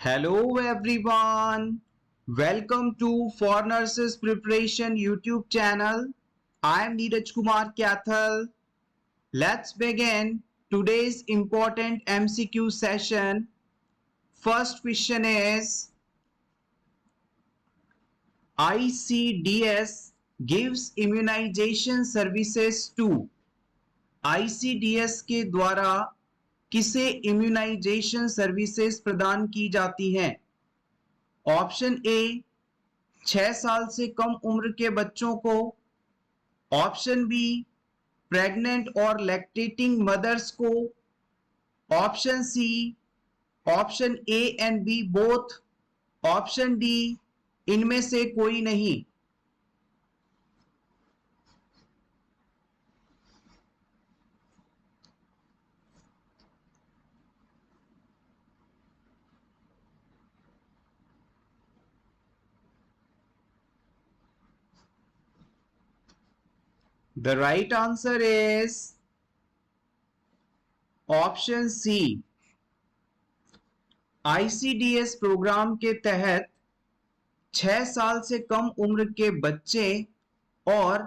Hello everyone. Welcome to For Nurses Preparation YouTube channel. I am Neeraj Kumar Kathal. Let's begin today's important MCQ session. First question is ICDS gives immunization services to ICDS के द्वारा किसे immunisation services प्रदान की जाती हैं? Option A 6 साल से कम उम्र के बच्चों को, ऑप्शन बी प्रेग्नेंट और लैक्टेटिंग मदर्स को, option C option A and B both, option D इनमें से कोई नहीं। The right answer is option C. ICDS programme के तहत 6 साल से कम उम्र के बच्चे और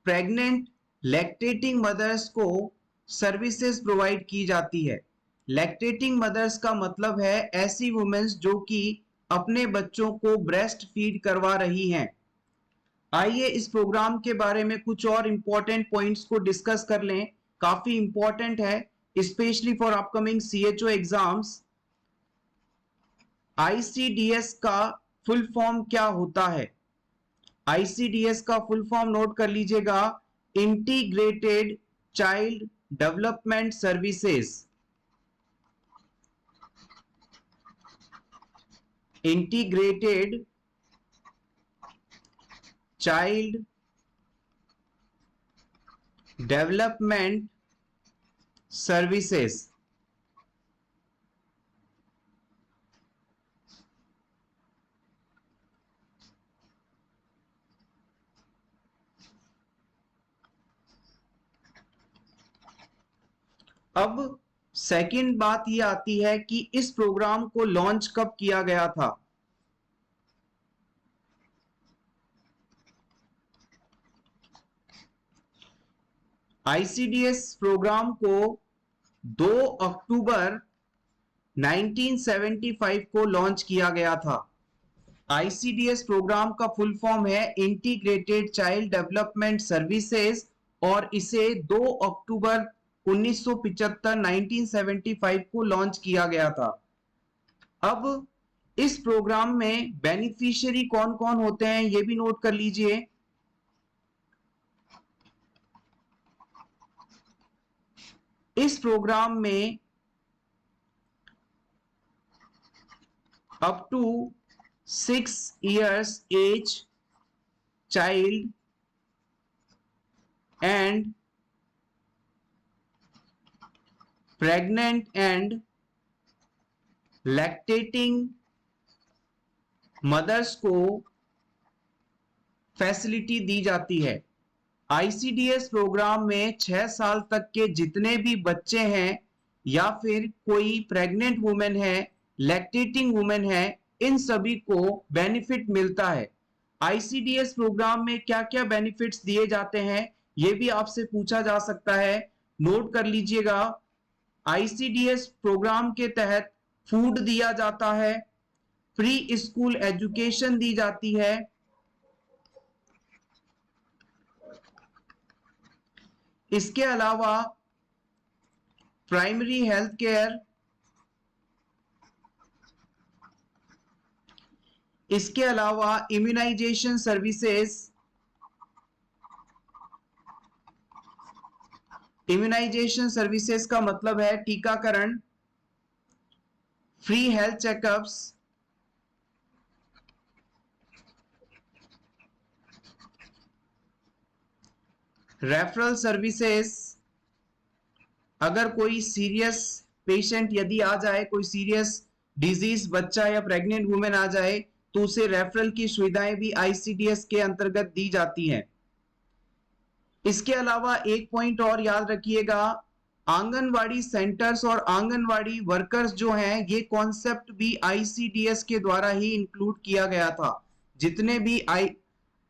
प्रेग्नेंट लैक्टेटिंग मदर्स को सर्विसेज प्रोवाइड की जाती है। लैक्टेटिंग मदर्स का मतलब है ऐसी वुमेन्स जो कि अपने बच्चों को ब्रेस्ट फीड करवा रही हैं। आइए इस प्रोग्राम के बारे में कुछ और इंपॉर्टेंट पॉइंट्स को डिस्कस कर लें। काफी इंपॉर्टेंट है specially for upcoming CHO exams. ICDS का फुल फॉर्म क्या होता है? आईसीडीएस का फुल फॉर्म नोट कर लीजिएगा, integrated child development services. Integrated child development services. अब सेकंड बात यह आती है कि इस प्रोग्राम को लॉन्च कब किया गया था? आईसीडीएस प्रोग्राम को 2 अक्टूबर 1975 को लॉन्च किया गया था। आईसीडीएस प्रोग्राम का फुल फॉर्म है इंटीग्रेटेड चाइल्ड डेवलपमेंट सर्विसेज और इसे 2 अक्टूबर 1975 को लॉन्च किया गया था। अब इस प्रोग्राम में बेनिफिशियरी कौन कौन होते हैं यह भी नोट कर लीजिए। इस प्रोग्राम में up to 6 years age child and pregnant and lactating mothers को फैसिलिटी दी जाती है। आईसीडीएस प्रोग्राम में 6 साल तक के जितने भी बच्चे हैं या फिर कोई प्रेग्नेंट वुमेन है, लैक्टेटिंग वुमेन है, इन सभी को बेनिफिट मिलता है। आईसीडीएस प्रोग्राम में क्या क्या बेनिफिट्स दिए जाते हैं यह भी आपसे पूछा जा सकता है, नोट कर लीजिएगा। आईसीडीएस प्रोग्राम के तहत फूड दिया जाता है, प्री स्कूल एजुकेशन दी जाती है, इसके अलावा प्राइमरी हेल्थ केयर, इसके अलावा इम्यूनाइजेशन सर्विसेज। इम्यूनाइजेशन सर्विसेज का मतलब है टीकाकरण, free health checkups, referral services. अगर कोई सीरियस पेशेंट यदि आ जाए, कोई सीरियस डिजीज बच्चा या प्रेग्नेंट वुमेन आ जाए तो उसे रेफरल की सुविधाएं भी आईसीडीएस के अंतर्गत दी जाती हैं। इसके अलावा एक पॉइंट और याद रखिएगा, आंगनवाड़ी सेंटर्स और आंगनवाड़ी वर्कर्स जो हैं, ये कॉन्सेप्ट भी आईसीडीएस के द्वारा ही इंक्लूड किया गया था। जितने भी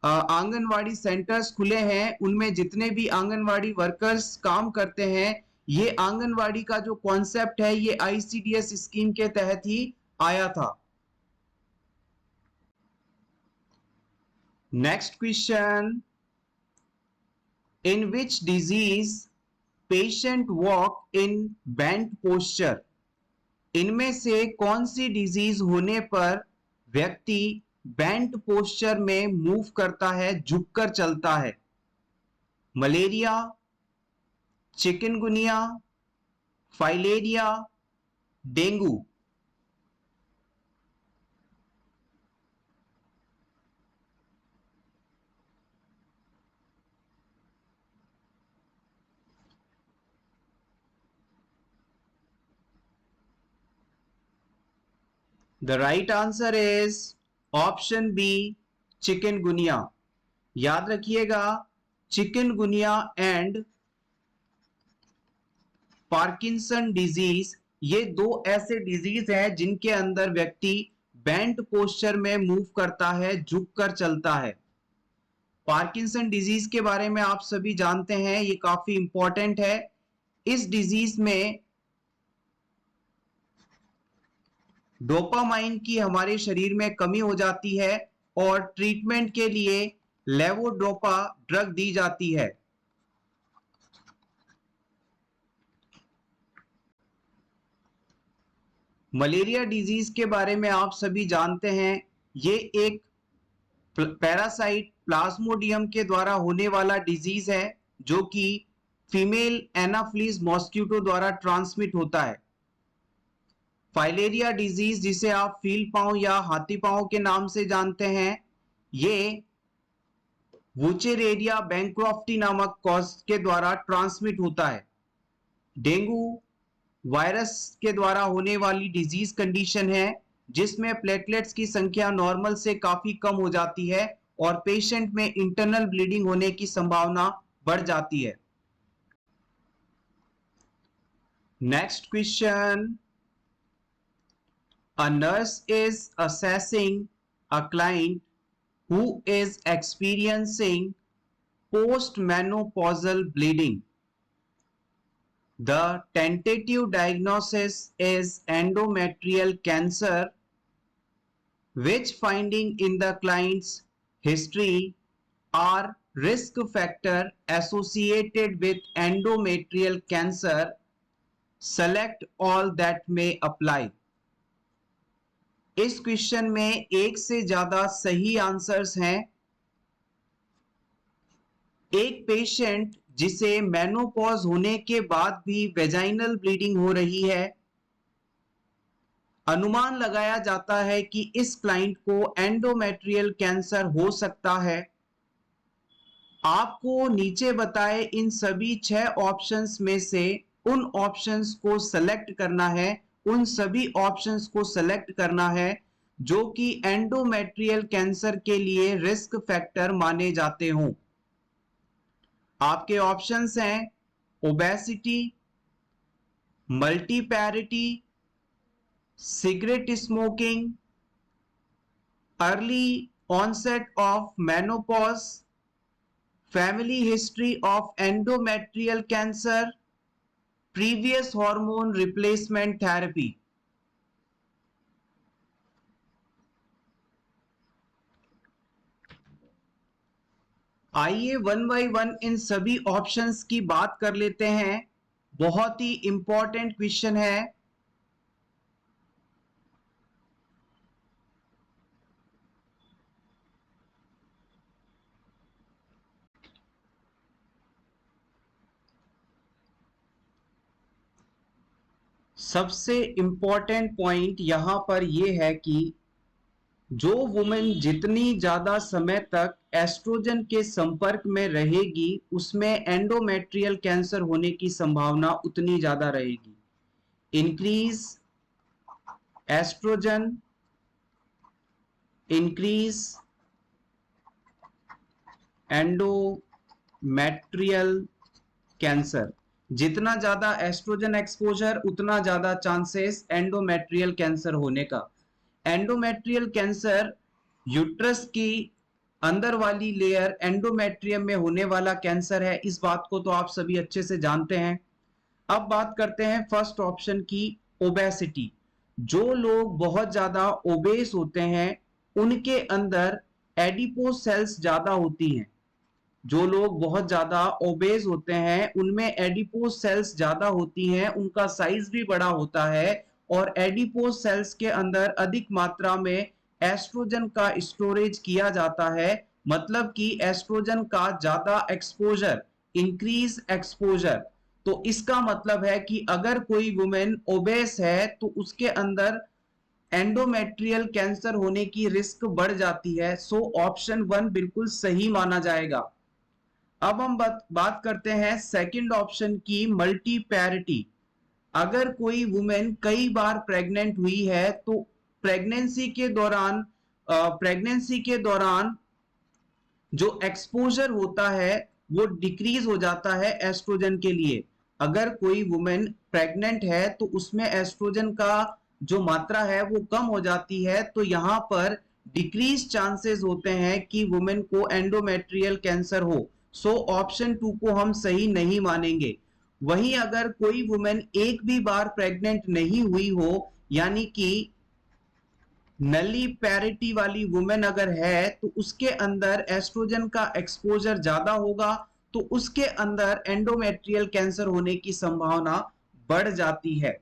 आंगनवाड़ी सेंटर्स खुले हैं, उनमें जितने भी आंगनवाड़ी वर्कर्स काम करते हैं, ये आंगनवाड़ी का जो कॉन्सेप्ट है, ये आईसीडीएस स्कीम के तहत ही आया था। Next question, in which disease patient walk in bent posture? इनमें से कौन सी डिजीज होने पर व्यक्ति बेंट पोस्चर में मूव करता है, झुककर चलता है? Malaria, chikungunya, filaria, dengue? The right answer is option B, chikungunya. याद रखिएगा, चिकनगुनिया एंड पार्किंसन डिजीज, ये दो ऐसे डिजीज हैं जिनके अंदर व्यक्ति बेंट पोस्चर में मूव करता है, झुककर चलता है। पार्किंसन डिजीज के बारे में आप सभी जानते हैं, ये काफी इंपॉर्टेंट है। इस डिजीज में डोपामाइन की हमारे शरीर में कमी हो जाती है और ट्रीटमेंट के लिए लेवोड्रोपा ड्रग दी जाती है। मलेरिया डिजीज के बारे में आप सभी जानते हैं, ये एक पैरासाइट प्लाज्मोडियम के द्वारा होने वाला डिजीज है, जो कि फीमेल एनाफ्लीज मॉस्किटो द्वारा ट्रांसमिट होता है। फाइलेरिया डिजीज, जिसे आप फील पांव या हाथी पांव के नाम से जानते हैं, ये वुचेरेरिया बैंक्रॉफ्टी नामक कॉज के द्वारा ट्रांसमिट होता है। डेंगू वायरस के द्वारा होने वाली डिजीज कंडीशन है, जिसमें प्लेटलेट्स की संख्या नॉर्मल से काफी कम हो जाती है और पेशेंट में इंटरनल ब्लीडिंग होने की संभावना बढ़ जाती है। Next question, a nurse is assessing a client who is experiencing postmenopausal bleeding. The tentative diagnosis is endometrial cancer. Which finding in the client's history are risk factor associated with endometrial cancer? Select all that may apply. इस question में एक से ज्यादा सही answers हैं। एक patient जिसे menopause होने के बाद भी वेजाइनल ब्लीडिंग हो रही है, अनुमान लगाया जाता है कि इस क्लाइंट को एंडोमेट्रियल कैंसर हो सकता है। आपको नीचे बताए इन सभी 6 ऑप्शंस में से उन ऑप्शंस को सेलेक्ट करना है, उन सभी ऑप्शंस को सेलेक्ट करना है जो कि एंडोमेट्रियल कैंसर के लिए रिस्क फैक्टर माने जाते हों। आपके ऑप्शंस हैं obesity, multiparity, cigarette smoking, early onset of menopause, family history of endometrial cancer, previous hormone replacement therapy. आइए वन बाय वन इन सभी ऑप्शंस की बात कर लेते हैं। बहुत ही इंपॉर्टेंट क्वेश्चन है। सबसे इंपॉर्टेंट पॉइंट यहां पर यह है कि जो वुमेन जितनी ज्यादा समय तक एस्ट्रोजन के संपर्क में रहेगी, उसमें एंडोमेट्रियल कैंसर होने की संभावना उतनी ज्यादा रहेगी। Increase oestrogen, increase endometrial cancer. जितना ज्यादा एस्ट्रोजन एक्सपोजर उतना ज्यादा चांसेस एंडोमेट्रियल कैंसर होने का। एंडोमेट्रियल कैंसर यूट्रस की अंदर वाली लेयर एंडोमेट्रियम में होने वाला कैंसर है, इस बात को तो आप सभी अच्छे से जानते हैं। अब बात करते हैं फर्स्ट ऑप्शन की, ओबेसिटी। जो लोग बहुत ज्यादा ओबेस होते हैं उनके अंदर एडिपोज सेल्स ज्यादा होती हैं। जो लोग बहुत ज्यादा ओबेस होते हैं उनमें एडिपोज सेल्स ज्यादा होती हैं, उनका साइज भी बड़ा होता है और एडिपोज सेल्स के अंदर अधिक मात्रा में एस्ट्रोजन का स्टोरेज किया जाता है। मतलब कि एस्ट्रोजन का ज्यादा एक्सपोजर, इंक्रीज एक्सपोजर। तो इसका मतलब है कि अगर कोई वुमेन ओबेस है तो उसके अंदर एंडोमेट्रियल कैंसर होने की रिस्क बढ़ जाती है। सो ऑप्शन 1 बिल्कुल सही माना जाएगा। अब हम बात करते हैं सेकंड ऑप्शन की, मल्टी पैरिटी। अगर कोई वुमेन कई बार प्रेग्नेंट हुई है तो प्रेगनेंसी के दौरान जो एक्सपोजर होता है वो डिक्रीज हो जाता है एस्ट्रोजन के लिए। अगर कोई वुमेन प्रेग्नेंट है तो उसमें एस्ट्रोजन का जो मात्रा है वो कम हो जाती है, तो यहां पर डिक्रीज चांसेस होते हैं कि वुमेन को एंडोमेट्रियल कैंसर हो। सो ऑप्शन 2 को हम सही नहीं मानेंगे। वहीं अगर कोई वुमेन एक भी बार प्रेग्नेंट नहीं हुई हो, यानी कि नली पैरिटी वाली वुमेन अगर है तो उसके अंदर एस्ट्रोजन का एक्सपोजर ज्यादा होगा, तो उसके अंदर एंडोमेट्रियल कैंसर होने की संभावना बढ़ जाती है।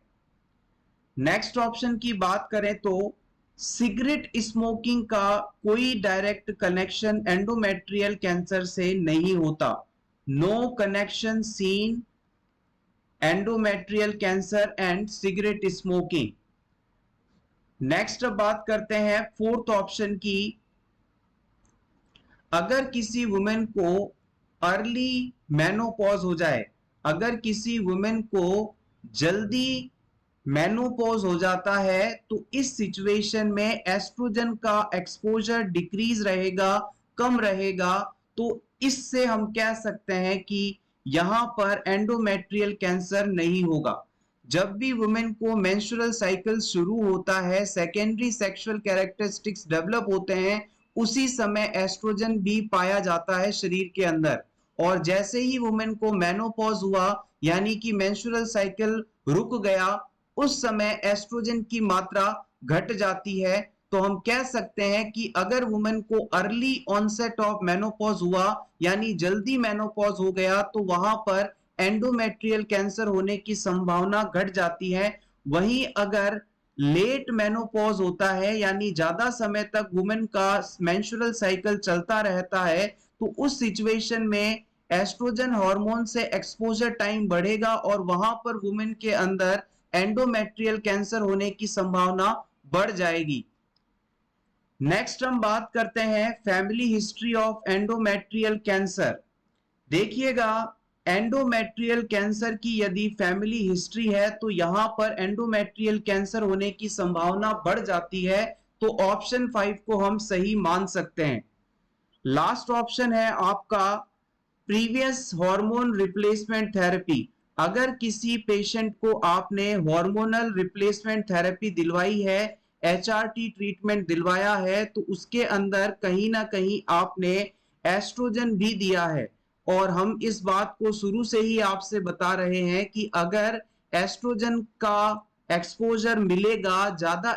नेक्स्ट ऑप्शन की बात करें तो सिगरेट स्मोकिंग का कोई डायरेक्ट कनेक्शन एंडोमेट्रियल कैंसर से नहीं होता। No connection seen endometrial cancer and cigarette smoking. Next अब बात करते हैं फोर्थ ऑप्शन की। अगर किसी वुमेन को अर्ली मेनोपॉज हो जाए, अगर किसी वुमेन को जल्दी मेनोपॉज हो जाता है तो इस सिचुएशन में एस्ट्रोजन का एक्सपोजर डिक्रीज रहेगा, कम रहेगा। तो इससे हम कह सकते हैं कि यहां पर एंडोमेट्रियल कैंसर नहीं होगा। जब भी वुमेन को मेंस्ट्रुअल साइकिल शुरू होता है, सेकेंडरी सेक्सुअल कैरेक्टरिस्टिक्स डेवलप होते हैं, उसी समय एस्ट्रोजन भी पाया जाता है शरीर के अंदर। और जैसे ही वुमेन को मेनोपॉज हुआ, यानी कि मेंस्ट्रुअल साइकिल रुक गया, उस समय एस्ट्रोजन की मात्रा घट जाती है। तो हम कह सकते हैं कि अगर वुमेन को अर्ली ऑनसेट ऑफ मेनोपॉज हुआ, यानी जल्दी मेनोपॉज हो गया, तो वहां पर एंडोमेट्रियल कैंसर होने की संभावना घट जाती है। वहीं अगर लेट मेनोपॉज होता है, यानी ज्यादा समय तक वुमेन का मेंस्ट्रुअल साइकिल चलता रहता है, तो उस सिचुएशन में एस्ट्रोजन हार्मोन से एक्सपोजर टाइम बढ़ेगा और वहां पर वुमेन के अंदर एंडोमेट्रियल कैंसर होने की संभावना बढ़ जाएगी। नेक्स्ट हम बात करते हैं family history of endometrial cancer. देखिएगा, एंडोमेट्रियल कैंसर की यदि फैमिली हिस्ट्री है तो यहां पर एंडोमेट्रियल कैंसर होने की संभावना बढ़ जाती है। तो ऑप्शन 5 को हम सही मान सकते हैं। लास्ट ऑप्शन है आपका प्रीवियस हार्मोन रिप्लेसमेंट थेरेपी। अगर किसी पेशेंट को आपने हार्मोनल रिप्लेसमेंट थेरेपी दिलवाई है, एचआरटी ट्रीटमेंट दिलवाया है, तो उसके अंदर कहीं ना कहीं आपने एस्ट्रोजन भी दिया है। और हम इस बात को शुरू से ही आपसे बता रहे हैं कि अगर एस्ट्रोजन का एक्सपोजर मिलेगा, ज्यादा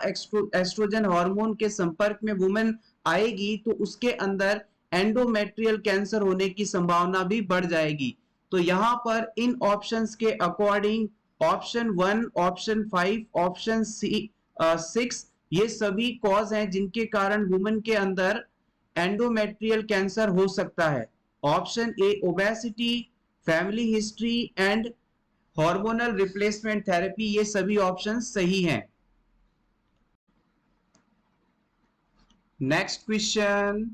एस्ट्रोजन हार्मोन के संपर्क में वुमेन आएगी, तो उसके अंदर एंडोमेट्रियल कैंसर होने की संभावना भी बढ़ जाएगी। तो यहां पर इन ऑप्शंस के अकॉर्डिंग ऑप्शन 1, ऑप्शन 5, ऑप्शन 6 ये सभी कॉज हैं जिनके कारण वुमेन के अंदर एंडोमेट्रियल कैंसर हो सकता है। Option A obesity, family history and hormonal replacement therapy, ये सभी ऑप्शन सही हैं। Next question,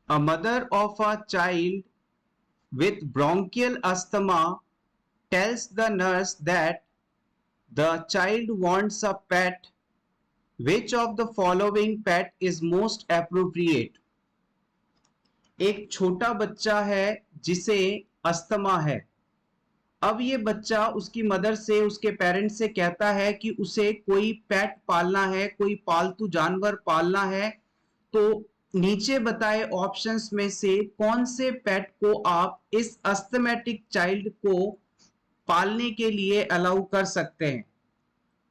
a mother of a child with bronchial asthma tells the nurse that the child wants a pet. Which of the following pet is most appropriate? एक छोटा बच्चा है जिसे asthma है, अब ये बच्चा उसकी मदर से, उसके पेरेंट्स से कहता है कि उसे कोई पेट पालना है, कोई पालतू जानवर पालना है। तो नीचे बताए ऑप्शंस में से कौन से पेट को आप इस अस्थमैटिक चाइल्ड को पालने के लिए अलाउ कर सकते हैं?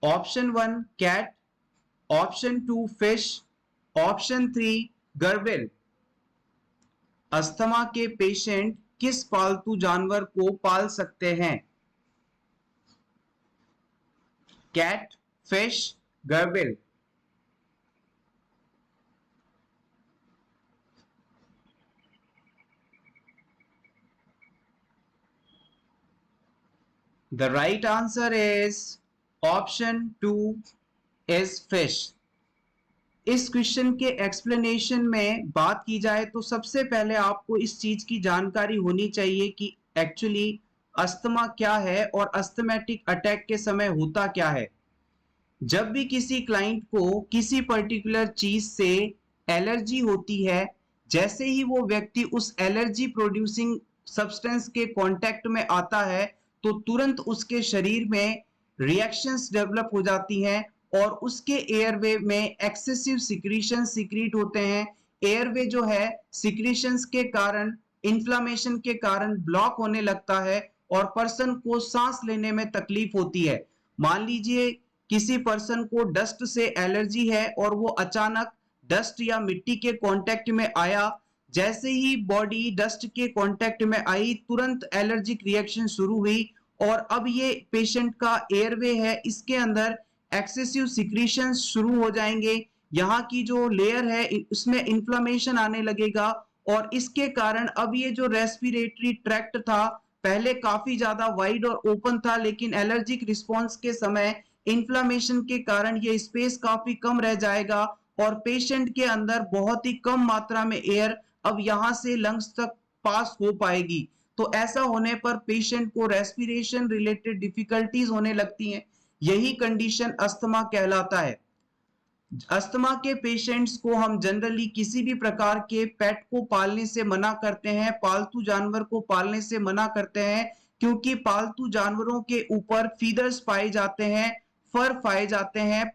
Option 1 cat, option 2 fish, option 3 gerbil. अस्थमा के पेशेंट किस पालतू जानवर को पाल सकते हैं? Cat, fish, gerbil. The right answer is option 2 is fish. इस क्वेश्चन के एक्सप्लेनेशन में बात की जाए तो सबसे पहले आपको इस चीज की जानकारी होनी चाहिए कि एक्चुअली अस्थमा क्या है और अस्थमैटिक अटैक के समय होता क्या है। जब भी किसी क्लाइंट को किसी पर्टिकुलर चीज से एलर्जी होती है, जैसे ही वो व्यक्ति उस एलर्जी प्रोड्यूसिंग सब्सटेंस के कांटेक्ट में आता है तो तुरंत उसके शरीर में रिएक्शंस डेवलप हो जाती हैं और उसके एयरवे में एक्सेसिव सिक्रीशन सिक्रीट होते हैं। एयरवे जो है सिक्रीशंस के कारण, इन्फ्लामेशन के कारण ब्लॉक होने लगता है और पर्सन को सांस लेने में तकलीफ होती है। मान लीजिए किसी पर्सन को डस्ट से एलर्जी है और वो अचानक डस्ट या मिट्टी के कांटेक्ट में आया, जैसे ही बॉडी डस्ट के कांटेक्ट में आई तुरंत एलर्जिक रिएक्शन शुरू हुई और अब ये पेशेंट का एयरवे है, इसके अंदर एक्सेसिव सिक्रीशन शुरू हो जाएंगे। यहाँ की जो लेयर है उसमें इन्फ्लामेशन आने लगेगा और इसके कारण अब ये जो रेस्पिरेटरी ट्रैक्ट था पहले काफी ज्यादा वाइड और ओपन था, लेकिन एलर्जिक रिस्पॉन्स के समय इन्फ्लामेशन के कारण ये स्पेस काफी कम रह जाएगा और पेशेंट के अंदर बहुत ही कम मात्रा में एयर अब यहां से लंग्स तक पास हो पाएगी। तो ऐसा होने पर पेशेंट को रेस्पिरेशन रिलेटेड डिफिकल्टीज होने लगती हैं। यही कंडीशन अस्थमा कहलाता है। अस्थमा के पेशेंट्स को हम जनरली किसी भी प्रकार के पेट को पालने से मना करते हैं, पालतू जानवर को पालने से मना करते हैं, क्योंकि पालतू जानवरों के ऊपर फीदर्स पाए जाते हैं, फर पाए जाते हैं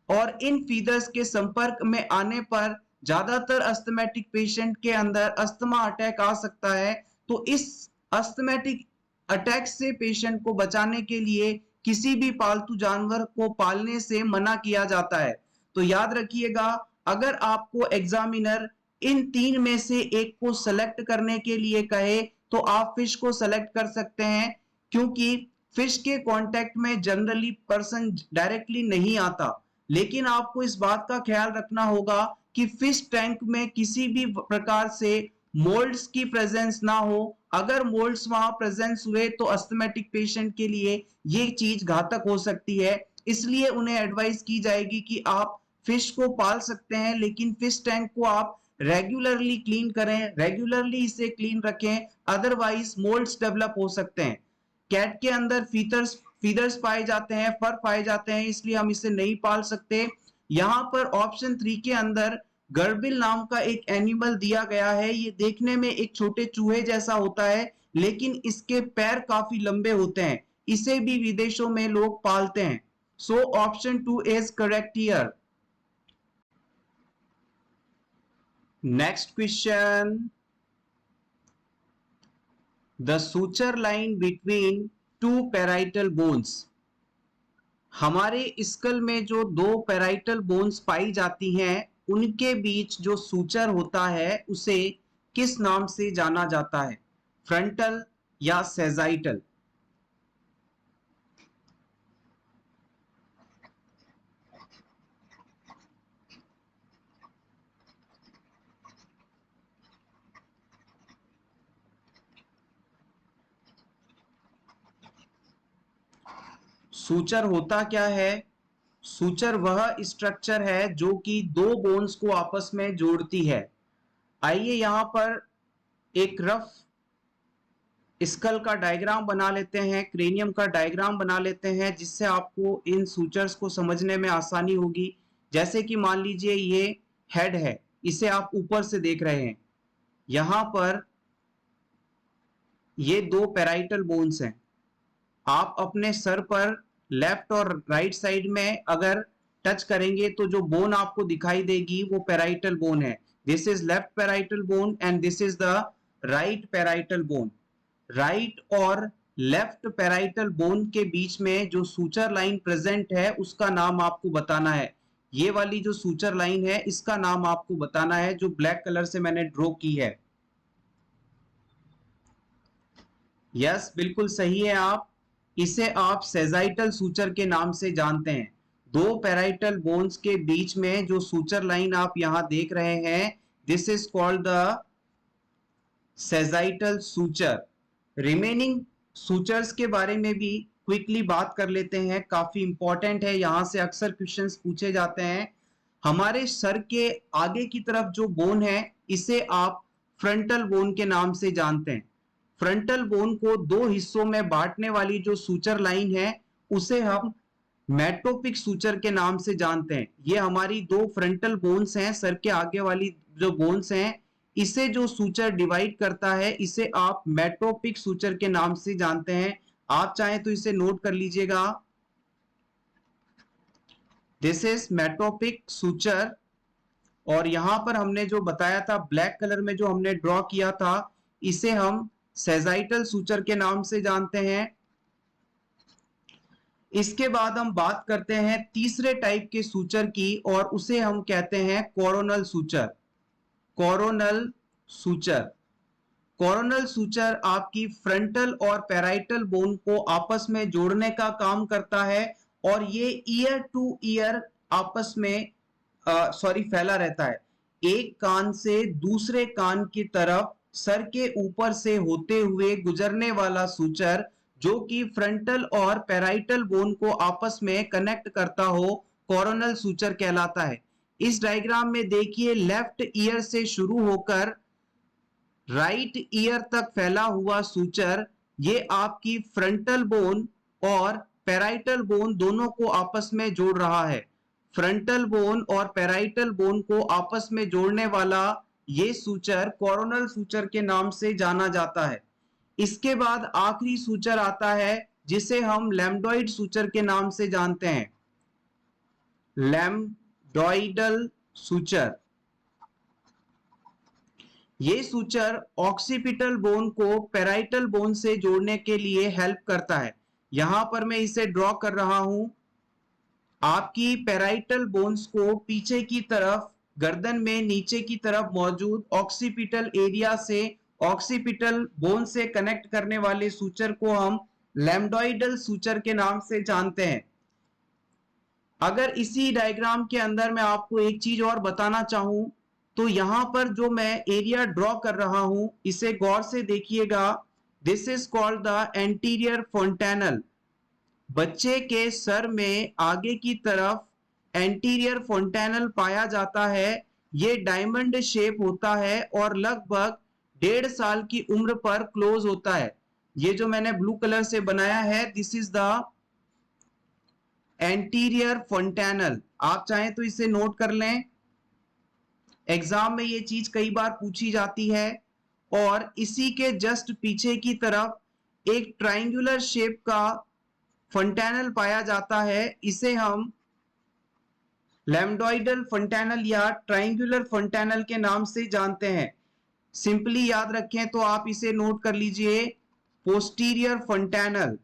और इन फीदर्स के संपर्क में आने पर ज्यादातर अस्थमैटिक पेशेंट के अंदर अस्थमा अटैक आ सकता है। तो इस अस्थमैटिक अटैक से पेशेंट को बचाने के लिए किसी भी पालतू जानवर को पालने से मना किया जाता है। तो याद रखिएगा, अगर आपको एग्जामिनर इन तीन में से एक को सेलेक्ट करने के लिए कहे तो आप फिश को सेलेक्ट कर सकते हैं, क्योंकि फिश के कांटेक्ट में जनरली पर्सन डायरेक्टली नहीं आता। लेकिन आपको इस बात का ख्याल रखना होगा कि फिश टैंक में किसी भी प्रकार से मोल्ड्स की प्रेजेंस ना हो। अगर मोल्ड्स वहां प्रेजेंस हुए तो अस्थमैटिक पेशेंट के लिए ये चीज घातक हो सकती है। इसलिए उन्हें एडवाइस की जाएगी कि आप फिश को पाल सकते हैं, लेकिन फिश टैंक को आप रेगुलरली क्लीन करें, रेगुलरली इसे क्लीन रखें, अदरवाइज मोल्ड्स डेवलप हो सकते हैं। कैट के अंदर फीदर्स पाए जाते हैं, फर पाए जाते हैं, इसलिए हम इसे नहीं पाल सकते। यहाँ पर ऑप्शन 3 के अंदर गर्बिल नाम का एक एनिमल दिया गया है। ये देखने में एक छोटे चूहे जैसा होता है, लेकिन इसके पैर काफी लंबे होते हैं। इसे भी विदेशों में लोग पालते हैं। So option 2 is correct here. Next question, the suture line between two parietal bones। हमारे स्कल में जो दो पैराइटल बोन्स पाई जाती हैं उनके बीच जो सूचर होता है उसे किस नाम से जाना जाता है? फ्रंटल या सेजाइटल? सूचर होता क्या है? सूचर वह स्ट्रक्चर है जो कि दो बोन्स को आपस में जोड़ती है। आइए यहां पर एक रफ स्कल का डायग्राम बना लेते हैं, क्रेनियम का डायग्राम बना लेते हैं, जिससे आपको इन सूचर्स को समझने में आसानी होगी। जैसे कि मान लीजिए ये हेड है, इसे आप ऊपर से देख रहे हैं। यहां पर ये दो पैराइटल बोन्स हैं। आप अपने सर पर लेफ्ट और राइट साइड में अगर टच करेंगे तो जो बोन आपको दिखाई देगी वो पैराइटल बोन है। This is left parietal bone and this is the right parietal bone. Right और लेफ्ट पैराइटल बोन के बीच में जो सूचर लाइन प्रेजेंट है उसका नाम आपको बताना है। ये वाली जो सूचर लाइन है इसका नाम आपको बताना है, जो ब्लैक कलर से मैंने ड्रॉ की है। यस, बिल्कुल सही है। इसे आप सेजाइटल सूचर के नाम से जानते हैं। दो पैराइटल बोन्स के बीच में जो सूचर लाइन आप यहां देख रहे हैं, this is called the sagittal suture. Remaining sutures के बारे में भी क्विकली बात कर लेते हैं, काफी इंपॉर्टेंट है, यहां से अक्सर क्वेश्चंस पूछे जाते हैं। हमारे सर के आगे की तरफ जो बोन है इसे आप फ्रंटल बोन के नाम से जानते हैं। फ्रंटल बोन को दो हिस्सों में बांटने वाली जो सूचर लाइन है उसे हम मेटोपिक सूचर के नाम से जानते हैं। ये हमारी दो फ्रंटल बोन्स हैं, सर के आगे वाली जो बोन्स हैं, इसे जो सूचर डिवाइड करता है इसे आप मेटोपिक सूचर के नाम से जानते हैं। आप चाहें तो इसे नोट कर लीजिएगा। This is metopic suture. और यहां पर हमने जो बताया था ब्लैक कलर में जो हमने ड्रॉ किया था, इसे हम सेजाइटल सूचर के नाम से जानते हैं। इसके बाद हम बात करते हैं तीसरे टाइप के सूचर की, और उसे हम कहते हैं coronal suture. Coronal suture. Coronal suture आपकी फ्रंटल और पैराइटल बोन को आपस में जोड़ने का काम करता है, और ये ईयर टू ईयर आपस में फैला रहता है। एक कान से दूसरे कान की तरफ सर के ऊपर से होते हुए गुजरने वाला सूचर, जो कि फ्रंटल और पैराइटल बोन को आपस में कनेक्ट करता हो, कोरोनल सूचर कहलाता है। इस डायग्राम में देखिए, लेफ्ट ईयर से शुरू होकर राइट ईयर तक फैला हुआ सूचर, ये आपकी फ्रंटल बोन और पैराइटल बोन दोनों को आपस में जोड़ रहा है। फ्रंटल बोन और पैराइटल बोन को आपस में जोड़ने वाला ये सूचर कोरोनल सूचर के नाम से जाना जाता है। इसके बाद आखिरी सूचर आता है जिसे हम लैम्डोइड सूचर के नाम से जानते हैं। लैम्डोइडल सूचर। ये सूचर ऑक्सीपिटल बोन को पैराइटल बोन से जोड़ने के लिए हेल्प करता है। यहां पर मैं इसे ड्रॉ कर रहा हूं। आपकी पैराइटल बोन्स को पीछे की तरफ गर्दन में नीचे की तरफ मौजूद ऑक्सीपिटल एरिया से ऑक्सीपिटल बोन से कनेक्ट करने वाले सूचर को हम लैम्डोइडल सूचर के नाम से जानते हैं। अगर इसी डायग्राम के अंदर मैं आपको एक चीज और बताना चाहूं, तो यहां पर जो मैं एरिया ड्रॉ कर रहा हूं इसे गौर से देखिएगा। This is called the anterior fontanelle. बच्चे के सर में आगे की तरफ एंटीरियर फोंटेनल पाया जाता है। ये डायमंड शेप होता है और लगभग 1.5 साल की उम्र पर क्लोज होता है। ये जो मैंने ब्लू कलर से बनाया है, दिस इज द एंटीरियर फोंटेनल। आप चाहें तो इसे नोट कर लें, एग्जाम में ये चीज कई बार पूछी जाती है। और इसी के जस्ट पीछे की तरफ एक ट्रायंगुलर शेप का फोंटेनल पाया जाता है, इसे हम लैम्डोइडल फोंटेनल या ट्रायंगुलर फोंटेनल के नाम से जानते हैं। सिंपली याद रखें तो आप इसे नोट कर लीजिए, posterior fontanelle.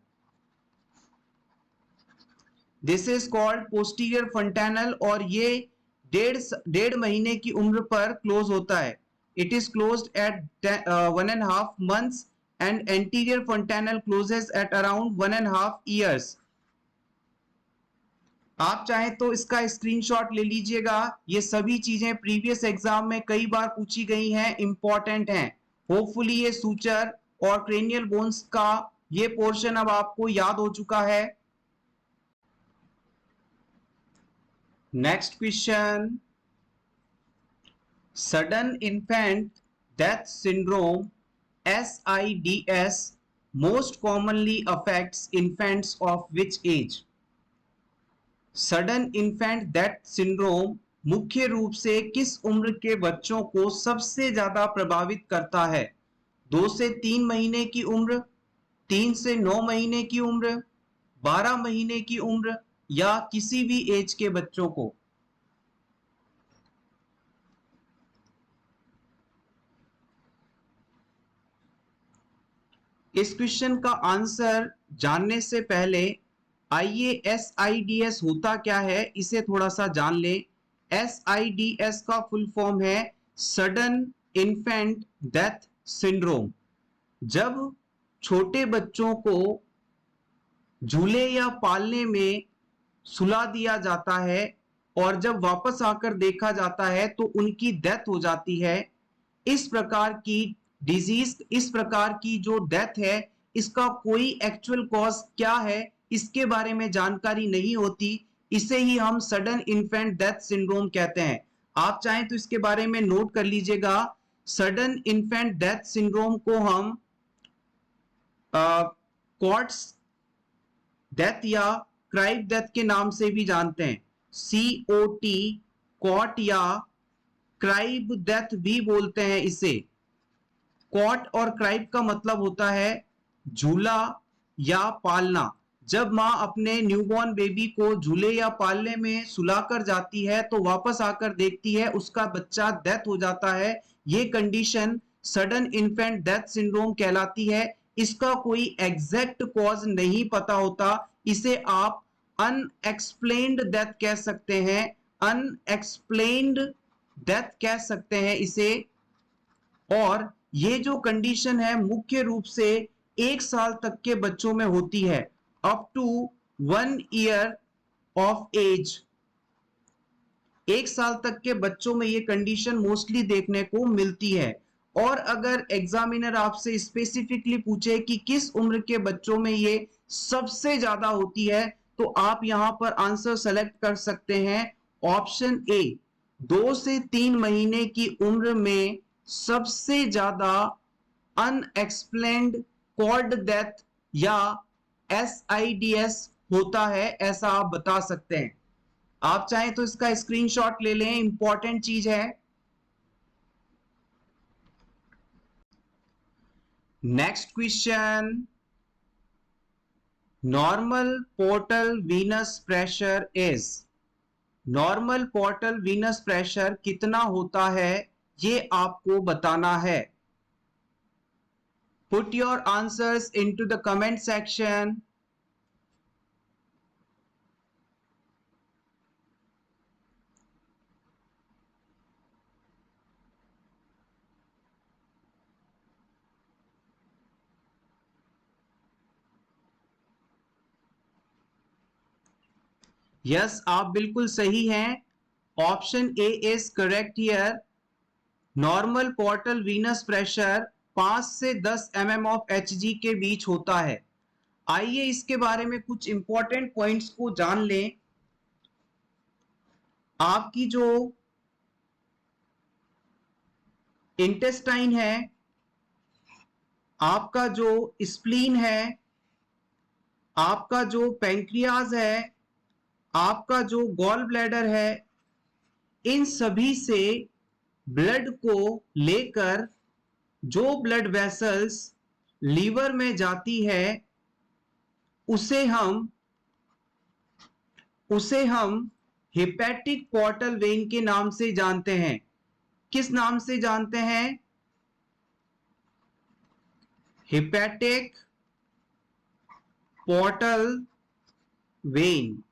This is called posterior fontanelle, और ये 1.5 महीने की उम्र पर क्लोज होता है। It is closed eight 1.5 months and anterior fontanel closes at around 1.5 years. आप चाहें तो इसका स्क्रीनशॉट ले लीजिएगा। ये सभी चीजें प्रीवियस एग्जाम में कई बार पूछी गई हैं, इंपॉर्टेंट हैं। होपफुली ये सूचर और क्रेनियल बोन्स का ये पोर्शन अब आपको याद हो चुका है। Next question, sudden infant death syndrome SIDS most commonly affects infants of which age? Sudden infant death syndrome मुख्य रूप से किस उम्र के बच्चों को सबसे ज्यादा प्रभावित करता है? 2 से 3 महीने की उम्र, 3 से 9 महीने की उम्र, 12 महीने की उम्र या किसी भी एज के बच्चों को? इस क्वेश्चन का आंसर जानने से पहले आइए SIDS होता क्या है इसे थोड़ा सा जान लें। SIDS का फुल फॉर्म है सडन इन्फेंट डेथ सिंड्रोम। जब छोटे बच्चों को झूले या पालने में सुला दिया जाता है और जब वापस आकर देखा जाता है तो उनकी डेथ हो जाती है। इस प्रकार की डिजीज, इस प्रकार की जो डेथ है, इसका कोई एक्चुअल कॉज क्या है इसके बारे में जानकारी नहीं होती। इसे ही हम सडन इन्फेंट डेथ सिंड्रोम कहते हैं। आप चाहें तो इसके बारे में नोट कर लीजिएगा। सडन इन्फेंट डेथ सिंड्रोम को हम कॉट्स डेथ या क्राइब डेथ के नाम से भी जानते हैं। COT, कॉट या क्राइब डेथ भी बोलते हैं इसे। कॉट और क्राइब का मतलब होता है झूला या पालना। जब माँ अपने न्यूबॉर्न बेबी को झूले या पालने में सुलाकर जाती है तो वापस आकर देखती है उसका बच्चा डेथ हो जाता है। ये condition sudden infant death syndrome कहलाती है। इसका कोई एग्जैक्ट कॉज नहीं पता होता। इसे आप अनएक्सप्लेन्ड डेथ कह सकते हैं। अनएक्सप्लेन्ड डेथ कह सकते हैं इसे। और ये जो कंडीशन है मुख्य रूप से 1 साल तक के बच्चों में होती है, up to 1 year of age. 1 साल तक के बच्चों में ये कंडीशन मोस्टली देखने को मिलती है। और अगर एग्जामिनर आपसे स्पेसिफिकली पूछे कि किस उम्र के बच्चों में ये सबसे ज्यादा होती है तो आप यहां पर आंसर सेलेक्ट कर सकते हैं ऑप्शन ए, 2 से 3 महीने की उम्र में सबसे ज्यादा अनएक्सप्लेन्ड कॉर्ड डेथ या SIDS होता है, ऐसा आप बता सकते हैं। आप चाहें तो इसका स्क्रीनशॉट ले लें, इंपॉर्टेंट चीज है। Next question, normal portal Venus pressure is. Normal portal Venus pressure कितना होता है ये आपको बताना है। Put your answers into the comment section. Yes, आप बिल्कुल सही हैं। Option A is correct here. Normal portal Venus pressure 5 से 10 mm ऑफ Hg के बीच होता है। आइए इसके बारे में कुछ इंपॉर्टेंट पॉइंट्स को जान लें। आपकी जो इंटेस्टाइन है, आपका जो स्प्लीन है, आपका जो पैंक्रियाज है, आपका जो गॉल ब्लैडर है, इन सभी से ब्लड को लेकर जो ब्लड वेसल्स लीवर में जाती है उसे हम हेपेटिक पोर्टल वेन के नाम से जानते हैं। किस नाम से जानते हैं? Hepatic portal vein.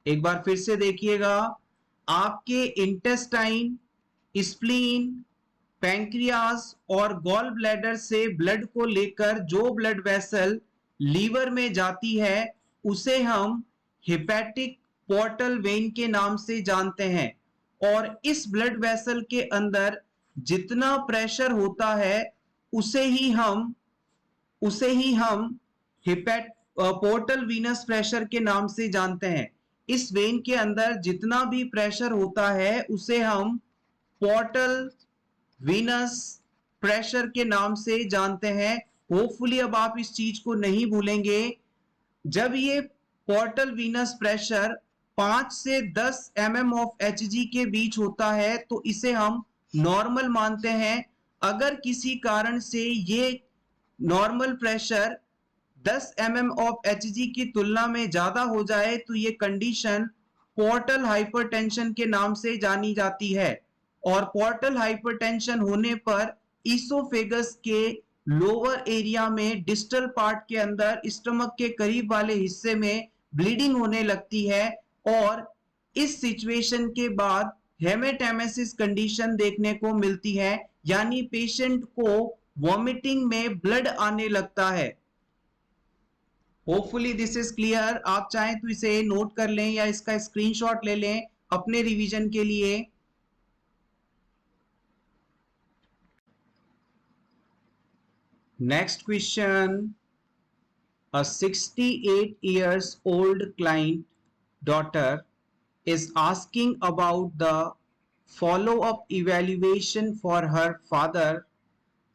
एक बार फिर से देखिएगा, आपके इंटेस्टाइन, स्प्लीन, पैंक्रियास और गॉल ब्लैडर से ब्लड को लेकर जो ब्लड वेसल लीवर में जाती है उसे हम हेपेटिक पोर्टल वेन के नाम से जानते हैं। और इस ब्लड वेसल के अंदर जितना प्रेशर होता है उसे ही हम पोर्टल वीनस प्रेशर के नाम से जानते हैं। इस वेन के अंदर जितना भी प्रेशर होता है उसे हम पोर्टल वीनस प्रेशर के नाम से जानते हैं। होपफुली अब आप इस चीज को नहीं भूलेंगे। जब ये पोर्टल वीनस प्रेशर 5 से 10 mm ऑफ Hg के बीच होता है तो इसे हम नॉर्मल मानते हैं। अगर किसी कारण से ये normal pressure 10 mm of Hg की तुलना में ज्यादा हो जाए तो ये कंडीशन पोर्टल हाइपरटेंशन के नाम से जानी जाती है। और पोर्टल हाइपरटेंशन होने पर ईसोफेगस के लोअर एरिया में डिस्टल पार्ट के अंदर स्टमक के करीब वाले हिस्से में ब्लीडिंग होने लगती है और इस सिचुएशन के बाद हेमेटेमेसिस कंडीशन देखने को मिलती है, यानी पेशेंट को वॉमिटिंग में ब्लड आने लगता है। Hopefully this is clear. आप चाहें तो इसे नोट कर लें या इसका स्क्रीनशॉट ले लें अपने रिवीजन के लिए। Next question, a 68 years old client daughter is asking about the follow-up evaluation for her father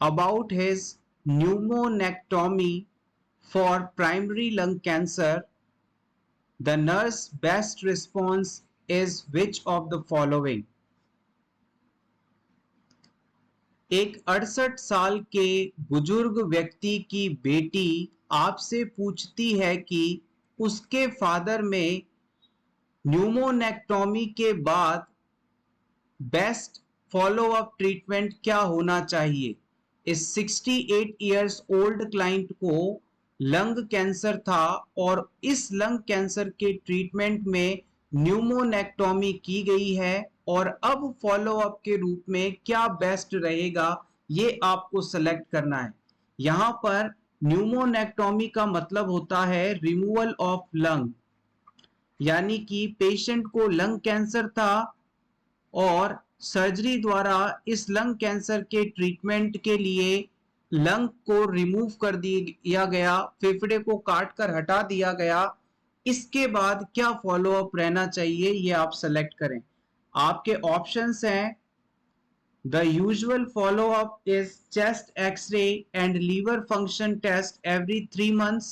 about his pneumonectomy for primary lung cancer. The nurse best response is which of the following? एक 68 साल के बुजुर्ग व्यक्ति की बेटी आपसे पूछती है कि उसके फादर में न्यूमोनेक्टोमी के बाद बेस्ट फॉलो अप ट्रीटमेंट क्या होना चाहिए। इस 68 इयर्स ओल्ड क्लाइंट को लंग कैंसर था और इस लंग कैंसर के ट्रीटमेंट में न्यूमोनेक्टोमी की गई है और अब फॉलो अप के रूप में क्या बेस्ट रहेगा ये आपको सेलेक्ट करना है। यहां पर न्यूमोनेक्टोमी का मतलब होता है रिमूवल ऑफ लंग, यानी कि पेशेंट को लंग कैंसर था और सर्जरी द्वारा इस लंग कैंसर के ट्रीटमेंट के लिए लंग को रिमूव कर दिया गया, फेफड़े को काट कर हटा दिया गया। इसके बाद क्या फॉलो अप रहना चाहिए ये आप सेलेक्ट करें। आपके ऑप्शंस हैं, the usual follow up is chest x-ray and liver function test every 3 months।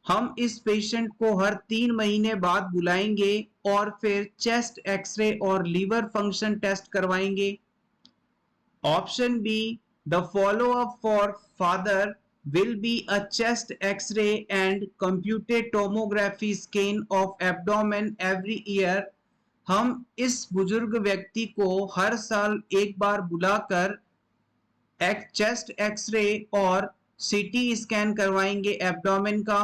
हम इस पेशेंट को हर 3 महीने बाद बुलाएंगे और फिर चेस्ट एक्सरे और लीवर फंक्शन टेस्ट करवाएंगे। Option B, the follow up for father will be a chest x-ray and computed tomography scan of abdomen every year। हम इस बुजुर्ग व्यक्ति को हर साल एक बार बुलाकर एक चेस्ट एक्सरे और सीटी स्कैन करवाएंगे एब्डोमेन का।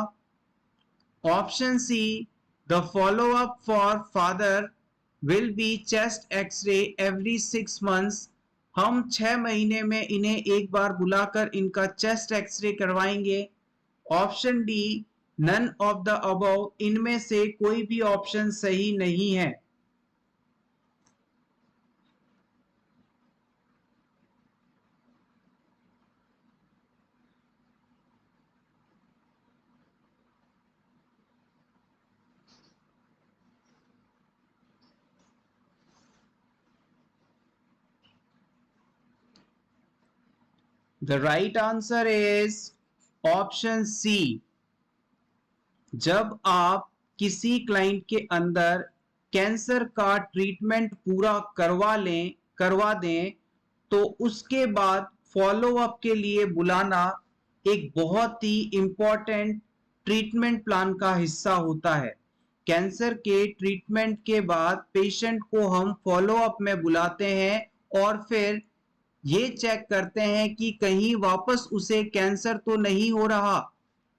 Option C, the follow up for father will be chest x-ray every 6 months। हम 6 महीने में इन्हें एक बार बुलाकर इनका चेस्ट एक्सरे करवाएंगे। Option D, none of the above, इनमें से कोई भी ऑप्शन सही नहीं है। The right answer is option C. जब आप किसी क्लाइंट के अंदर कैंसर का ट्रीटमेंट पूरा करवा दें तो उसके बाद फॉलो अप के लिए बुलाना एक बहुत ही इंपॉर्टेंट ट्रीटमेंट प्लान का हिस्सा होता है। कैंसर के ट्रीटमेंट के बाद पेशेंट को हम फॉलो अप में बुलाते हैं और फिर ये चेक करते हैं कि कहीं वापस उसे कैंसर तो नहीं हो रहा।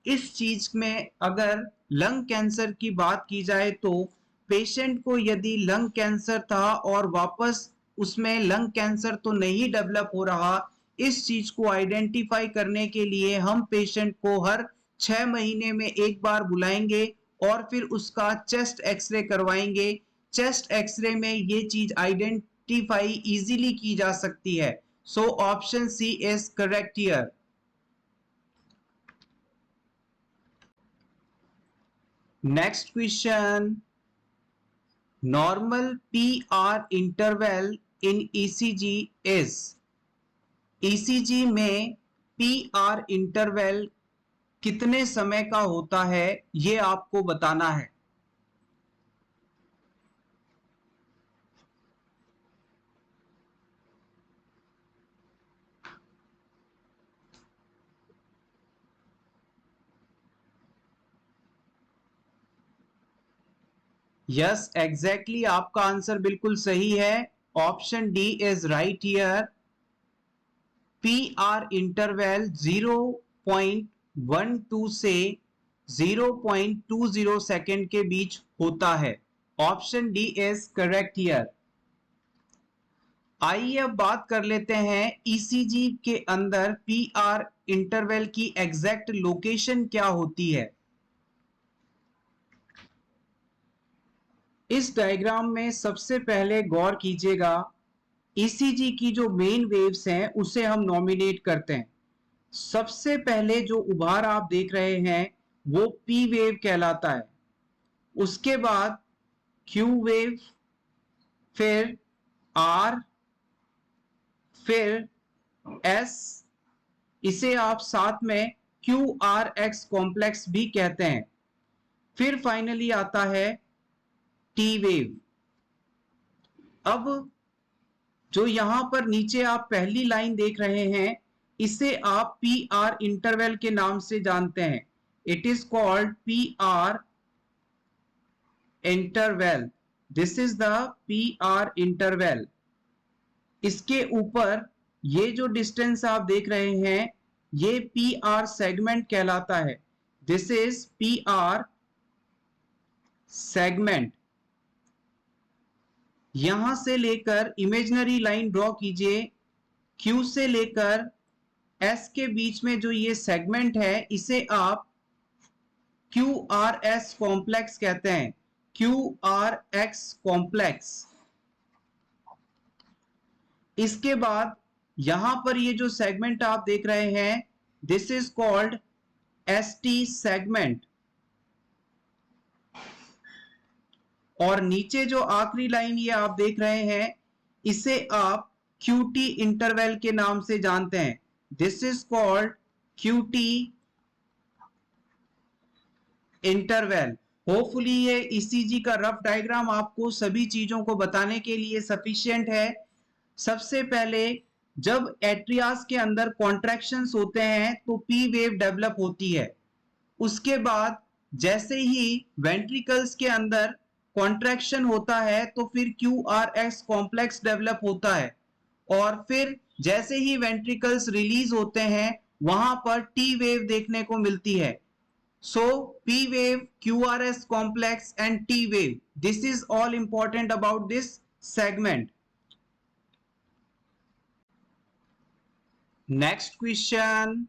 इस चीज में अगर लंग कैंसर की बात की जाए तो पेशेंट को यदि लंग कैंसर था और वापस उसमें लंग कैंसर तो नहीं डेवलप हो रहा, इस चीज को आइडेंटिफाई करने के लिए हम पेशेंट को हर 6 महीने में एक बार बुलाएंगे और फिर उसका चेस्ट एक्सरे करवाएंगे। चेस्ट एक्सरे में ये चीज आइडेंटिफाई इजीली की जा सकती है। So option C is correct here. Next question, normal PR interval in ECG is. ECG में PR इंटरवल कितने समय का होता है ये आपको बताना है। यस एग्जैक्टली, आपका आंसर बिल्कुल सही है। Option D is right here. P R interval 0.12 से 0.20 सेकेंड के बीच होता है। Option D is correct here. आइए अब बात कर लेते हैं ईसीजी के अंदर पी आर इंटरवल की एग्जैक्ट लोकेशन क्या होती है। इस डायग्राम में सबसे पहले गौर कीजिएगा, ईसीजी की जो मेन वेव्स हैं उसे हम नॉमिनेट करते हैं। सबसे पहले जो उभार आप देख रहे हैं वो पी वेव कहलाता है, उसके बाद क्यू वेव, फिर आर, फिर एस, इसे आप साथ में क्यू आर एक्स कॉम्प्लेक्स भी कहते हैं। फिर फाइनली आता है टी वेव। अब जो यहां पर नीचे आप पहली लाइन देख रहे हैं इसे आप पी आर इंटरवल के नाम से जानते हैं। It is called P R interval. This is the P R interval. इसके ऊपर ये जो डिस्टेंस आप देख रहे हैं ये पी आर सेगमेंट कहलाता है। This is P R segment. यहां से लेकर इमेजिनरी लाइन ड्रॉ कीजिए, Q से लेकर S के बीच में जो ये सेगमेंट है इसे आप क्यू आर एस कॉम्प्लेक्स कहते हैं। Q R x complex. इसके बाद यहां पर ये जो सेगमेंट आप देख रहे हैं this is called S T segment. और नीचे जो आखिरी लाइन ये आप देख रहे हैं इसे आप QT इंटरवल के नाम से जानते हैं। This is called QT interval. Hopefully ये ईसीजी का रफ डायग्राम आपको सभी चीजों को बताने के लिए सफिशिएंट है। सबसे पहले जब एट्रियास के अंदर कॉन्ट्रैक्शंस होते हैं तो पी वेव डेवलप होती है। उसके बाद जैसे ही वेंट्रिकल्स के अंदर कॉन्ट्रैक्शन होता है तो फिर Q R x complex develop होता है। और फिर जैसे ही वेंट्रिकल्स रिलीज होते हैं वहां पर टी वेव देखने को मिलती है। So P wave, Q R S complex and T wave, this is all important about this segment. Next question,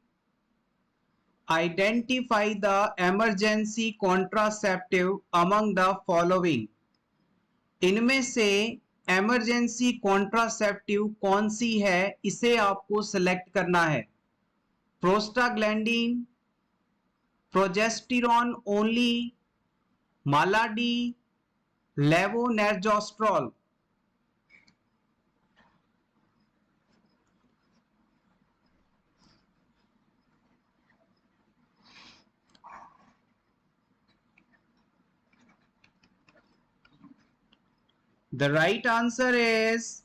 identify the emergency contraceptive among the following। इनमें से emergency contraceptive कौन सी है इसे आपको सेलेक्ट करना है। Prostaglandin, progesterone only, Mala D, levonorgestrel. The right answer is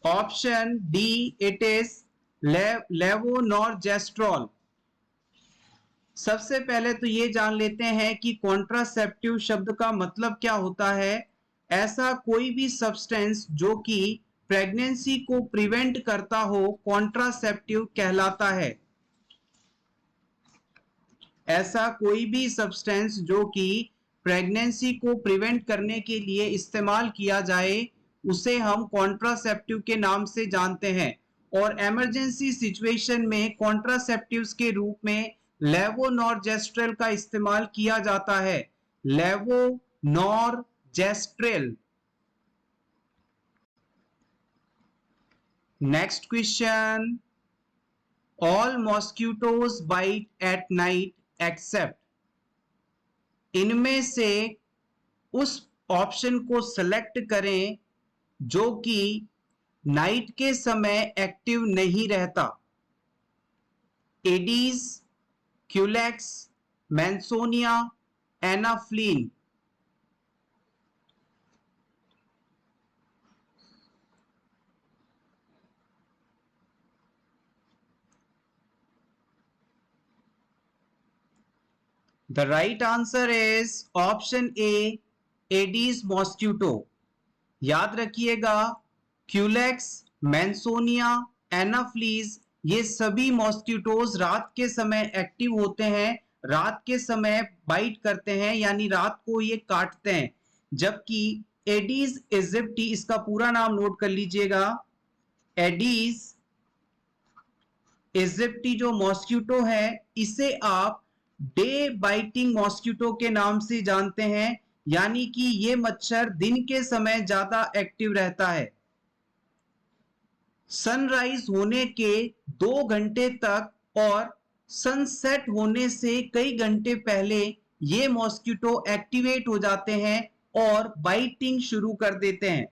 option D, it is levonorgestrel. सबसे पहले तो ये जान लेते हैं कि कॉन्ट्रासेप्टिव शब्द का मतलब क्या होता है। ऐसा कोई भी सब्सटेंस जो कि प्रेगनेंसी को प्रिवेंट करता हो कॉन्ट्रासेप्टिव कहलाता है। ऐसा कोई भी सब्सटेंस जो कि प्रेगनेंसी को प्रिवेंट करने के लिए इस्तेमाल किया जाए उसे हम कॉन्ट्रासेप्टिव के नाम से जानते हैं। और इमरजेंसी सिचुएशन में कॉन्ट्रासेप्टिव्स के रूप में लेवोनॉर्जेस्ट्रेल का इस्तेमाल किया जाता है। Levonorgestrel. Next question, all mosquitoes bite at night except. इनमें से उस ऑप्शन को सेलेक्ट करें जो कि नाइट के समय एक्टिव नहीं रहता। Aedes, Culex, Mansonia, Anopheles. The right answer is option A, Aedes mosquito. याद रखिएगा, क्यूलेक्स, मैंसोनिया, एनाफ्लीज, ये सभी मॉस्किटोज रात के समय एक्टिव होते हैं, रात के समय बाइट करते हैं, यानी रात को ये काटते हैं। जबकि एडीज इजिप्टी, इसका पूरा नाम नोट कर लीजिएगा, एडीज इजिप्टी जो मॉस्किटो है, इसे आप डे बाइटिंग मॉस्किटो के नाम से जानते हैं, यानी कि ये मच्छर दिन के समय ज्यादा एक्टिव रहता है। सनराइज होने के 2 घंटे तक और सनसेट होने से कई घंटे पहले ये मॉस्किटो एक्टिवेट हो जाते हैं और बाइटिंग शुरू कर देते हैं।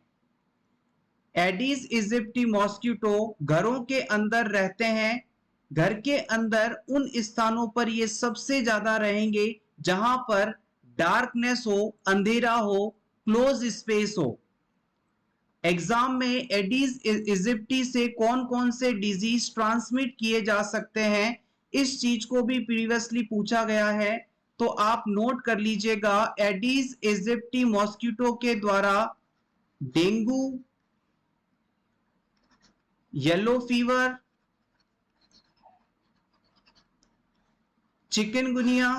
एडीज इजिप्टी मॉस्किटो घरों के अंदर रहते हैं। घर के अंदर उन स्थानों पर ये सबसे ज्यादा रहेंगे जहां पर डार्कनेस हो, अंधेरा हो, क्लोज स्पेस हो। एग्जाम में एडीज इजिप्टी से कौन कौन से डिजीज ट्रांसमिट किए जा सकते हैं, इस चीज को भी प्रीवियसली पूछा गया है, तो आप नोट कर लीजिएगा। एडीज इजिप्टी मॉस्किटो के द्वारा dengue, yellow fever, chikungunya,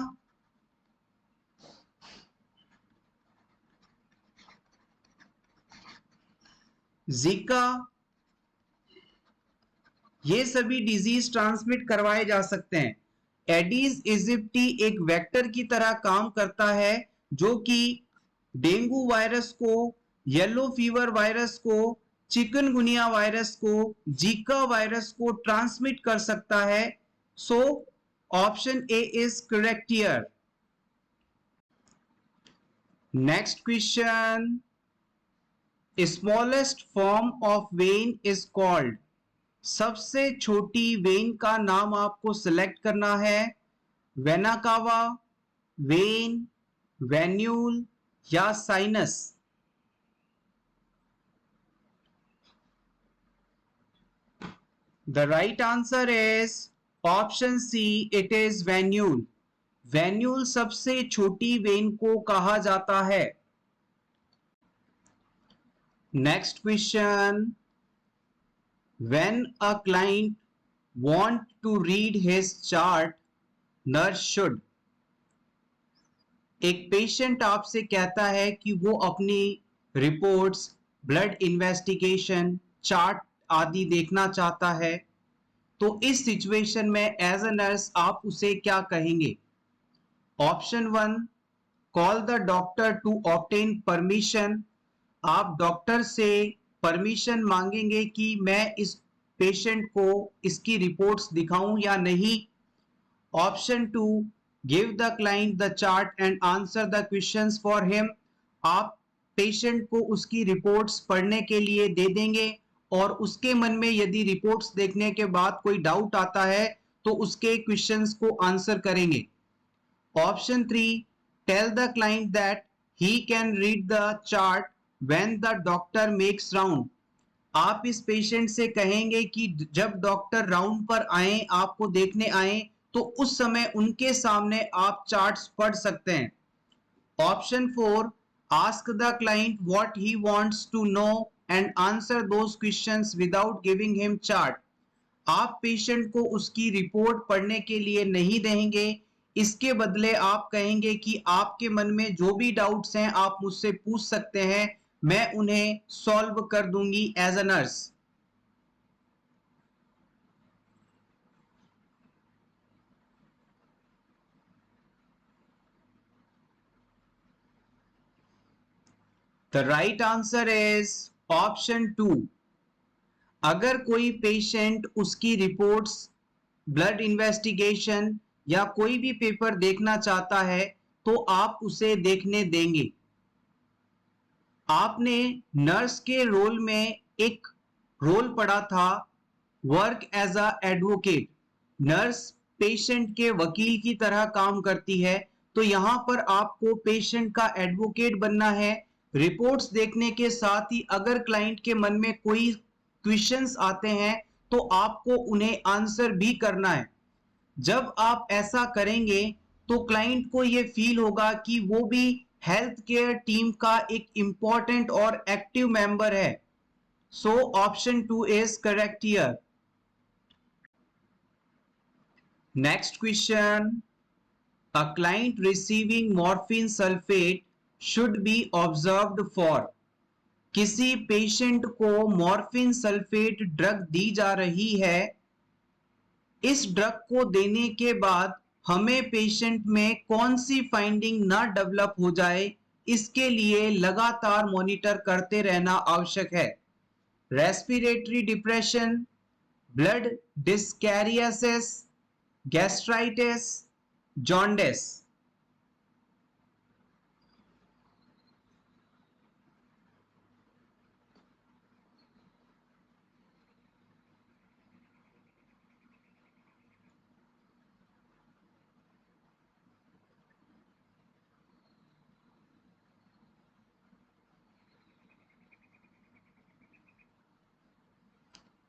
Zika, ये सभी डिजीज ट्रांसमिट करवाए जा सकते हैं। एडीज इजिप्टी एक वेक्टर की तरह काम करता है, जो कि डेंगू वायरस को, येलो फीवर वायरस को, चिकनगुनिया वायरस को, जीका वायरस को ट्रांसमिट कर सकता है। So option A is correct here. Next question, smallest form of when is called. सबसे छोटी वेन का नाम आपको सिलेक्ट करना है। वेना कावा, वेन, वेन्यूल या sinus. The right answer is option C, it is venule. Venule सबसे छोटी वेन को कहा जाता है। Next question, when a client want to read his chart, nurse should। एक पेशेंट आपसे कहता है कि वो अपनी रिपोर्ट्स, ब्लड इन्वेस्टिगेशन, चार्ट आदि देखना चाहता है, तो इस सिचुएशन में एज अ नर्स आप उसे क्या कहेंगे? Option 1, call the doctor to obtain permission. आप डॉक्टर से परमिशन मांगेंगे कि मैं इस पेशेंट को इसकी रिपोर्ट्स दिखाऊं या नहीं। Option 2, give the client the chart and answer the questions for him. आप पेशेंट को उसकी रिपोर्ट्स पढ़ने के लिए दे देंगे और उसके मन में यदि रिपोर्ट्स देखने के बाद कोई डाउट आता है तो उसके क्वेश्चंस को आंसर करेंगे। Option 3, tell the client that he can read the chart when the doctor makes round। आप इस पेशेंट से कहेंगे कि जब डॉक्टर राउंड पर आए, आपको देखने आए, तो उस समय उनके सामने आप चार्ट्स पढ़ सकते हैं। Option 4, ask the client what he wants to know and answer those questions without giving him chart. आप पेशेंट को उसकी रिपोर्ट पढ़ने के लिए नहीं देंगे, इसके बदले आप कहेंगे कि आपके मन में जो भी डाउट्स हैं आप मुझसे पूछ सकते हैं, मैं उन्हें सॉल्व कर दूंगी as a nurse. The right answer is option 2। अगर कोई पेशेंट उसकी रिपोर्ट्स, ब्लड इन्वेस्टिगेशन या कोई भी पेपर देखना चाहता है तो आप उसे देखने देंगे। आपने नर्स के रोल में एक रोल पढ़ा था, work as a advocate. Nurse patient के वकील की तरह काम करती है, तो यहां पर आपको पेशेंट का एडवोकेट बनना है। रिपोर्ट्स देखने के साथ ही अगर क्लाइंट के मन में कोई क्वेश्चंस आते हैं तो आपको उन्हें आंसर भी करना है। जब आप ऐसा करेंगे तो क्लाइंट को ये फील होगा कि वो भी हेल्थ केयर टीम का एक इंपॉर्टेंट और एक्टिव मेंबर है. So option 2 is correct here. Next question. A client receiving morphine sulfate should be observed for. किसी पेशेंट को मॉर्फिन सल्फेट ड्रग दी जा रही है. इस ड्रग को देने के बाद हमें पेशेंट में कौन सी फाइंडिंग ना डेवलप हो जाए, इसके लिए लगातार मॉनिटर करते रहना आवश्यक है. Respiratory depression, blood dyskaryosis, gastritis, jaundice.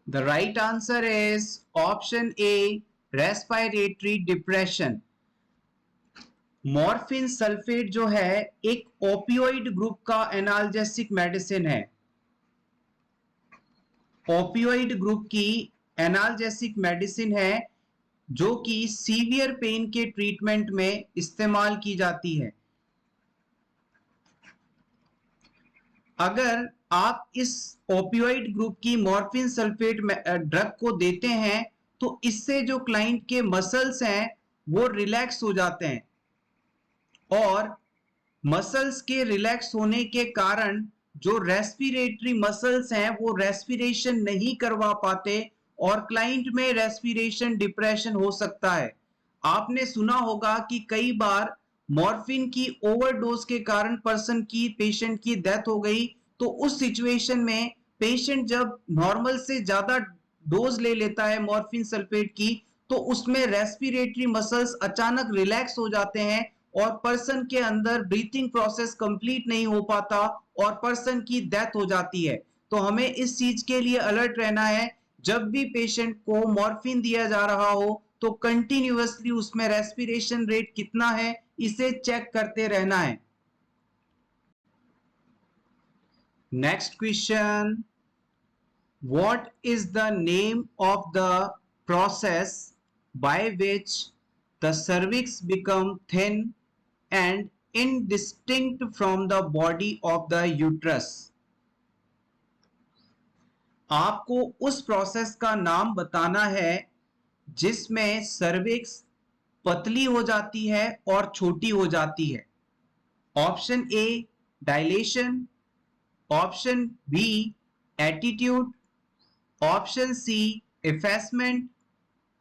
The right answer is option A, respiratory depression. Morphine sulphate जो है एक ओपियोइड ग्रुप का एनाल्जेसिक मेडिसिन है. ओपियोइड ग्रुप की एनाल्जेसिक मेडिसिन है जो कि सीवियर पेन के ट्रीटमेंट में इस्तेमाल की जाती है. अगर आप इस ओपियोइड ग्रुप की मॉर्फिन सल्फेट ड्रग को देते हैं तो इससे जो क्लाइंट के मसल्स हैं वो रिलैक्स हो जाते हैं, और मसल्स के रिलैक्स होने के कारण जो रेस्पिरेटरी मसल्स हैं वो रेस्पिरेशन नहीं करवा पाते और क्लाइंट में रेस्पिरेशन डिप्रेशन हो सकता है. आपने सुना होगा कि कई बार मॉर्फिन की ओवरडोज के कारण पेशेंट की डेथ हो गई. तो उस सिचुएशन में पेशेंट जब नॉर्मल से ज्यादा डोज ले लेता है मॉर्फिन सल्फेट की तो उसमें रेस्पिरेटरी मसल्स अचानक रिलैक्स हो जाते हैं और पर्सन के अंदर ब्रीथिंग प्रोसेस कंप्लीट नहीं हो पाता और पर्सन की डेथ हो जाती है. तो हमें इस चीज के लिए अलर्ट रहना है. जब भी पेशेंट को मॉर्फिन दिया जा रहा हो तो कंटिन्यूअसली उसमें रेस्पिरेशन रेट कितना है इसे चेक करते रहना है. Next question. What is the name of the process by which the cervix become thin and indistinct from the body of the uterus? आपको उस प्रोसेस का नाम बताना है जिसमें सर्विक्स पतली हो जाती है और छोटी हो जाती है. Option A dilation, option B attitude, option C effacement,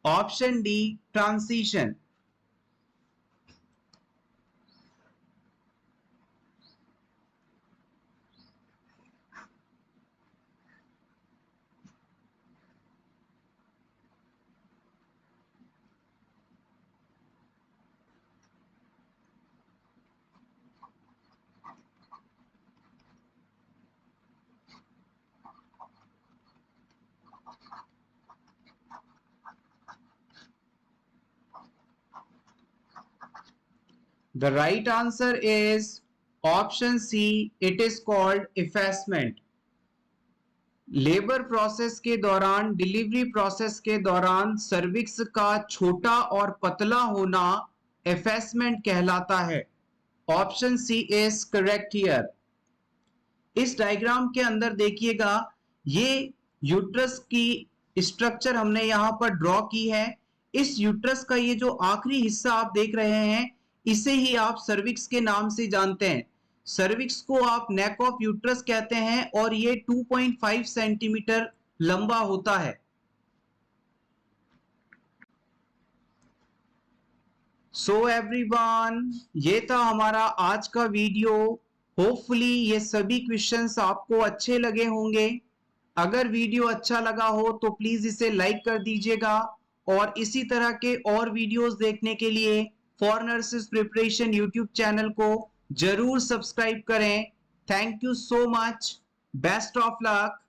option D transition. The right answer is option C. It is called effacement. Labour process के दौरान, डिलीवरी प्रोसेस के दौरान सर्विक्स का छोटा और पतला होना एफेसमेंट कहलाता है. Option C is correct here. इस डायग्राम के अंदर देखिएगा, ये यूट्रस की स्ट्रक्चर हमने यहां पर ड्रॉ की है. इस यूट्रस का ये जो आखिरी हिस्सा आप देख रहे हैं इसे ही आप सर्विक्स के नाम से जानते हैं. सर्विक्स को आप नेक ऑफ यूट्रस कहते हैं और ये 2.5 सेंटीमीटर लंबा होता है. सो एवरीवन, ये था हमारा आज का वीडियो. होपफुली ये सभी क्वेश्चंस आपको अच्छे लगे होंगे. अगर वीडियो अच्छा लगा हो तो प्लीज इसे लाइक कर दीजिएगा और इसी तरह के और वीडियोस देखने के लिए for nurses preparation YouTube channel को जरूर सब्सक्राइब करें. Thank you so much. Best of luck.